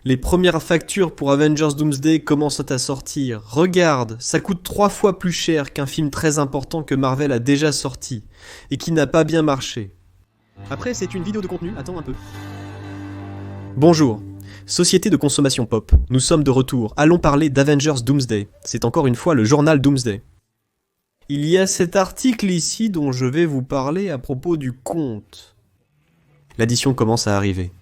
Les premières factures pour Avengers Doomsday commencent à sortir. Regarde, ça coûte 3 fois plus cher qu'un film très important que Marvel a déjà sorti, et qui n'a pas bien marché. Après, c'est une vidéo de contenu, attends un peu. Bonjour, société de consommation pop, nous sommes de retour, allons parler d'Avengers Doomsday. C'est encore une fois le journal Doomsday. Il y a cet article ici dont je vais vous parler à propos du conte. L'addition commence à arriver.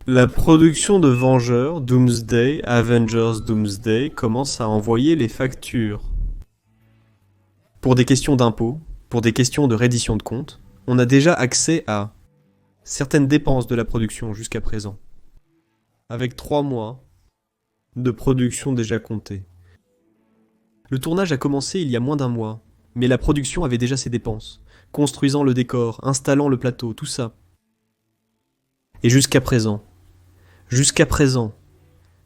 La production de Vengeurs, Doomsday, Avengers Doomsday commence à envoyer les factures. Pour des questions d'impôts, pour des questions de reddition de comptes, on a déjà accès à certaines dépenses de la production jusqu'à présent. Avec 3 mois de production déjà comptés. Le tournage a commencé il y a moins d'1 mois, mais la production avait déjà ses dépenses, construisant le décor, installant le plateau, tout ça. Et jusqu'à présent,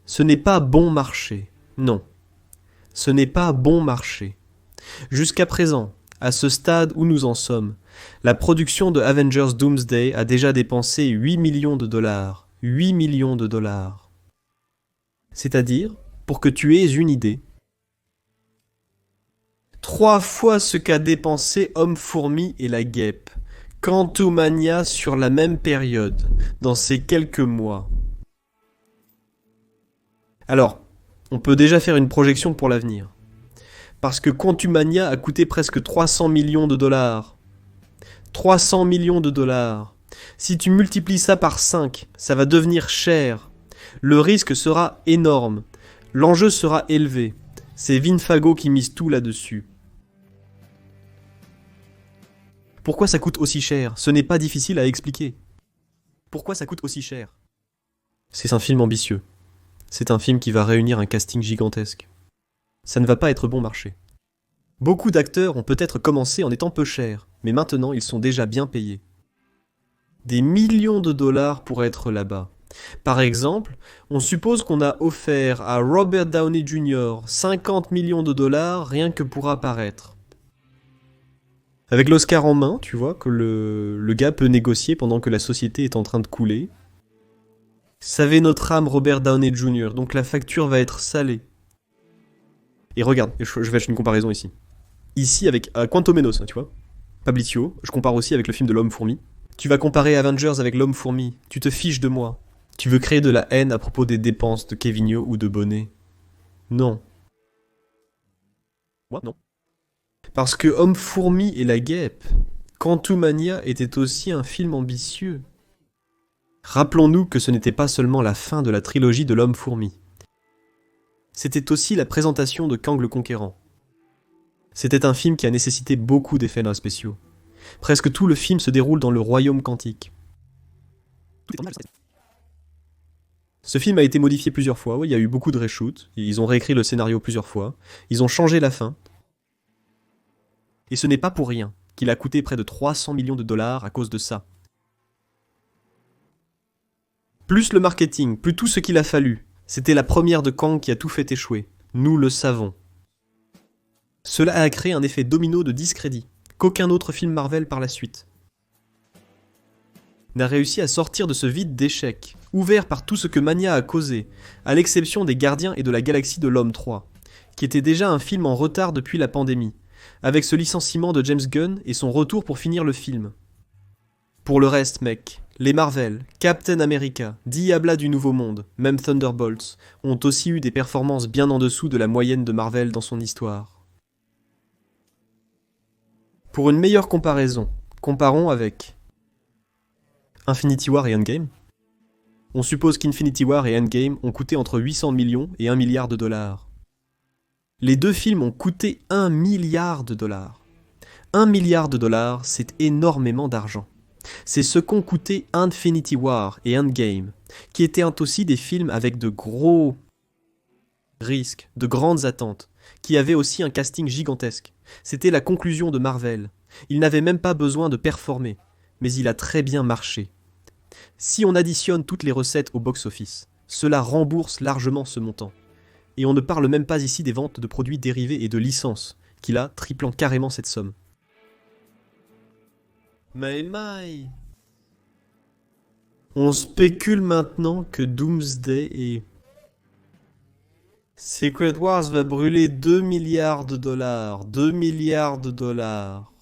ce n'est pas bon marché. Non, ce n'est pas bon marché. Jusqu'à présent, à ce stade où nous en sommes, la production de Avengers Doomsday a déjà dépensé 8 millions de dollars. 8 millions de dollars. C'est-à-dire, pour que tu aies une idée, 3 fois ce qu'a dépensé Homme-Fourmi et la Guêpe, Quantumania sur la même période, dans ces quelques mois. Alors, on peut déjà faire une projection pour l'avenir. Parce que Quantumania a coûté presque 300 millions de dollars. 300 millions de dollars. Si tu multiplies ça par 5, ça va devenir cher. Le risque sera énorme. L'enjeu sera élevé. C'est Vin Fago qui mise tout là-dessus. Pourquoi ça coûte aussi cher? Ce n'est pas difficile à expliquer. Pourquoi ça coûte aussi cher? C'est un film ambitieux. C'est un film qui va réunir un casting gigantesque. Ça ne va pas être bon marché. Beaucoup d'acteurs ont peut-être commencé en étant peu chers, mais maintenant ils sont déjà bien payés. Des millions de dollars pour être là-bas. Par exemple, on suppose qu'on a offert à Robert Downey Jr. 50 millions de dollars rien que pour apparaître. Avec l'Oscar en main, tu vois, que le gars peut négocier pendant que la société est en train de couler. Savez notre âme Robert Downey Jr., donc la facture va être salée. Et regarde, je vais faire une comparaison ici. Ici avec Quantumania, tu vois. Pablicio, je compare aussi avec le film de l'Homme-Fourmi. Tu vas comparer Avengers avec l'Homme-Fourmi, tu te fiches de moi. Tu veux créer de la haine à propos des dépenses de Kevinio ou de Bonnet. Non. Moi, non. Parce que Homme-Fourmi et la Guêpe, Quantumania était aussi un film ambitieux. Rappelons-nous que ce n'était pas seulement la fin de la trilogie de l'Homme-Fourmi. C'était aussi la présentation de Kang le Conquérant. C'était un film qui a nécessité beaucoup d'effets spéciaux. Presque tout le film se déroule dans le royaume quantique. Ce film a été modifié plusieurs fois, oui, il y a eu beaucoup de reshoots, ils ont réécrit le scénario plusieurs fois, ils ont changé la fin. Et ce n'est pas pour rien qu'il a coûté près de 300 millions de dollars à cause de ça. Plus le marketing, plus tout ce qu'il a fallu. C'était la première de Kang qui a tout fait échouer. Nous le savons. Cela a créé un effet domino de discrédit, qu'aucun autre film Marvel par la suite n'a réussi à sortir de ce vide d'échec, ouvert par tout ce que Mania a causé, à l'exception des Gardiens et de la Galaxie de l'Homme 3, qui était déjà un film en retard depuis la pandémie, avec ce licenciement de James Gunn et son retour pour finir le film. Pour le reste, mec, les Marvel, Captain America, Diabla du Nouveau Monde, même Thunderbolts, ont aussi eu des performances bien en dessous de la moyenne de Marvel dans son histoire. Pour une meilleure comparaison, comparons avec Infinity War et Endgame. On suppose qu'Infinity War et Endgame ont coûté entre 800 millions et 1 milliard de dollars. Les deux films ont coûté 1 milliard de dollars. 1 milliard de dollars, c'est énormément d'argent. C'est ce qu'ont coûté Infinity War et Endgame, qui étaient aussi des films avec de gros risques, de grandes attentes, qui avaient aussi un casting gigantesque. C'était la conclusion de Marvel. Il n'avait même pas besoin de performer, mais il a très bien marché. Si on additionne toutes les recettes au box-office, cela rembourse largement ce montant. Et on ne parle même pas ici des ventes de produits dérivés et de licences, qui là, triplant carrément cette somme. My. On spécule maintenant que Doomsday et Secret Wars va brûler 2 milliards de dollars. 2 milliards de dollars.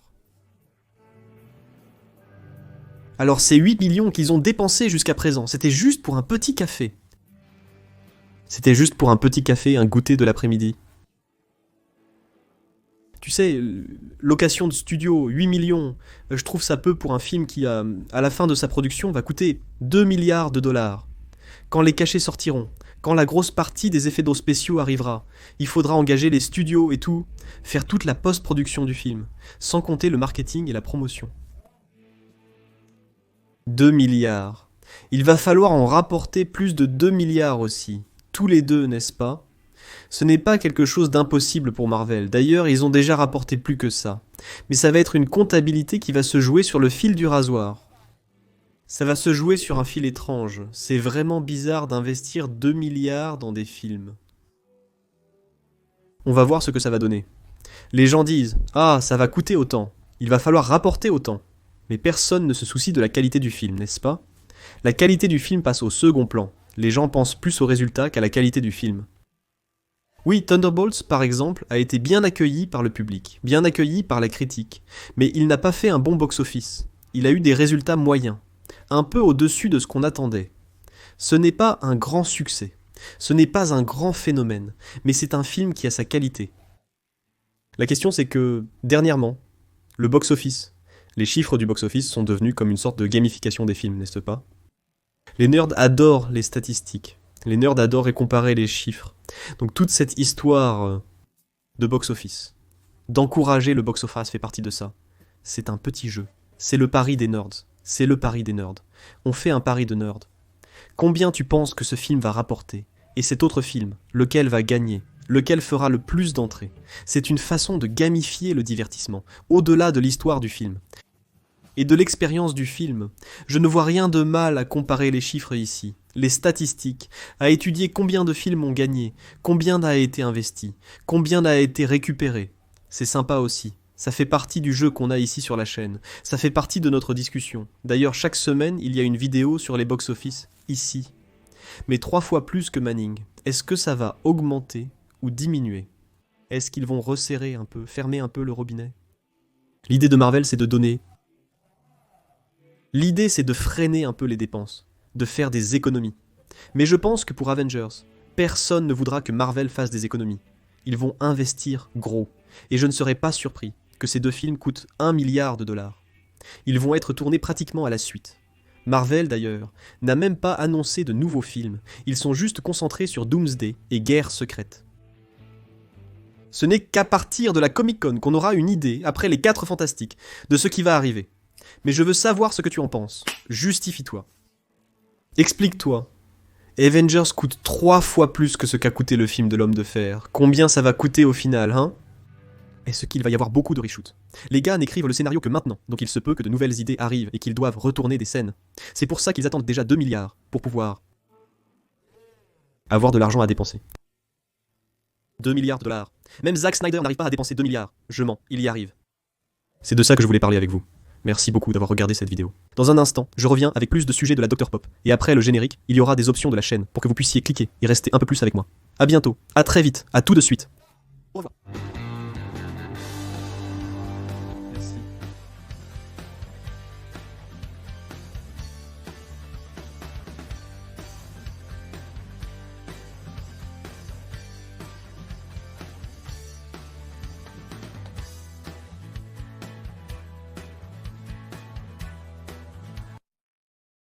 Alors ces 8 millions qu'ils ont dépensés jusqu'à présent, c'était juste pour un petit café. C'était juste pour un petit café, un goûter de l'après-midi. Tu sais, location de studio, 8 millions, je trouve ça peu pour un film qui, à la fin de sa production, va coûter 2 milliards de dollars. Quand les cachets sortiront, quand la grosse partie des effets d'eau spéciaux arrivera, il faudra engager les studios et tout, faire toute la post-production du film, sans compter le marketing et la promotion. 2 milliards. Il va falloir en rapporter plus de 2 milliards aussi. Tous les deux, n'est-ce pas ? Ce n'est pas quelque chose d'impossible pour Marvel. D'ailleurs, ils ont déjà rapporté plus que ça. Mais ça va être une comptabilité qui va se jouer sur le fil du rasoir. Ça va se jouer sur un fil étrange. C'est vraiment bizarre d'investir 2 milliards dans des films. On va voir ce que ça va donner. Les gens disent « Ah, ça va coûter autant. Il va falloir rapporter autant. » Mais personne ne se soucie de la qualité du film, n'est-ce pas ? La qualité du film passe au second plan. Les gens pensent plus au résultat qu'à la qualité du film. Oui, Thunderbolts, par exemple, a été bien accueilli par le public, bien accueilli par la critique, mais il n'a pas fait un bon box-office. Il a eu des résultats moyens, un peu au-dessus de ce qu'on attendait. Ce n'est pas un grand succès, ce n'est pas un grand phénomène, mais c'est un film qui a sa qualité. La question c'est que, dernièrement, le box-office, les chiffres du box-office sont devenus comme une sorte de gamification des films, n'est-ce pas ? Les nerds adorent les statistiques. Les nerds adorent comparer les chiffres. Donc toute cette histoire de box-office, d'encourager le box-office fait partie de ça. C'est un petit jeu. C'est le pari des nerds. C'est le pari des nerds. On fait un pari de nerds. Combien tu penses que ce film va rapporter ? Et cet autre film, lequel va gagner ? Lequel fera le plus d'entrées ? C'est une façon de gamifier le divertissement, au-delà de l'histoire du film. Et de l'expérience du film. Je ne vois rien de mal à comparer les chiffres ici, les statistiques, à étudier combien de films ont gagné, combien a été investi, combien a été récupéré. C'est sympa aussi. Ça fait partie du jeu qu'on a ici sur la chaîne. Ça fait partie de notre discussion. D'ailleurs, chaque semaine, il y a une vidéo sur les box-office, ici. Mais 3 fois plus que Manning. Est-ce que ça va augmenter ou diminuer ? Est-ce qu'ils vont resserrer un peu, fermer un peu le robinet ? L'idée de Marvel, c'est de donner. L'idée, c'est de freiner un peu les dépenses, de faire des économies. Mais je pense que pour Avengers, personne ne voudra que Marvel fasse des économies. Ils vont investir gros. Et je ne serais pas surpris que ces 2 films coûtent 1 milliard de dollars. Ils vont être tournés pratiquement à la suite. Marvel, d'ailleurs, n'a même pas annoncé de nouveaux films. Ils sont juste concentrés sur Doomsday et Guerre secrète. Ce n'est qu'à partir de la Comic-Con qu'on aura une idée, après les 4 Fantastiques, de ce qui va arriver. Mais je veux savoir ce que tu en penses. Justifie-toi. Explique-toi. Avengers coûte 3 fois plus que ce qu'a coûté le film de l'Homme de Fer. Combien ça va coûter au final, hein ? Est-ce qu'il va y avoir beaucoup de reshoots ? Les gars n'écrivent le scénario que maintenant, donc il se peut que de nouvelles idées arrivent et qu'ils doivent retourner des scènes. C'est pour ça qu'ils attendent déjà 2 milliards, pour pouvoir avoir de l'argent à dépenser. 2 milliards de dollars. Même Zack Snyder n'arrive pas à dépenser 2 milliards. Je mens, il y arrive. C'est de ça que je voulais parler avec vous. Merci beaucoup d'avoir regardé cette vidéo. Dans un instant, je reviens avec plus de sujets de la Dr Pop. Et après le générique, il y aura des options de la chaîne pour que vous puissiez cliquer et rester un peu plus avec moi. A bientôt, à très vite, à tout de suite. Au revoir.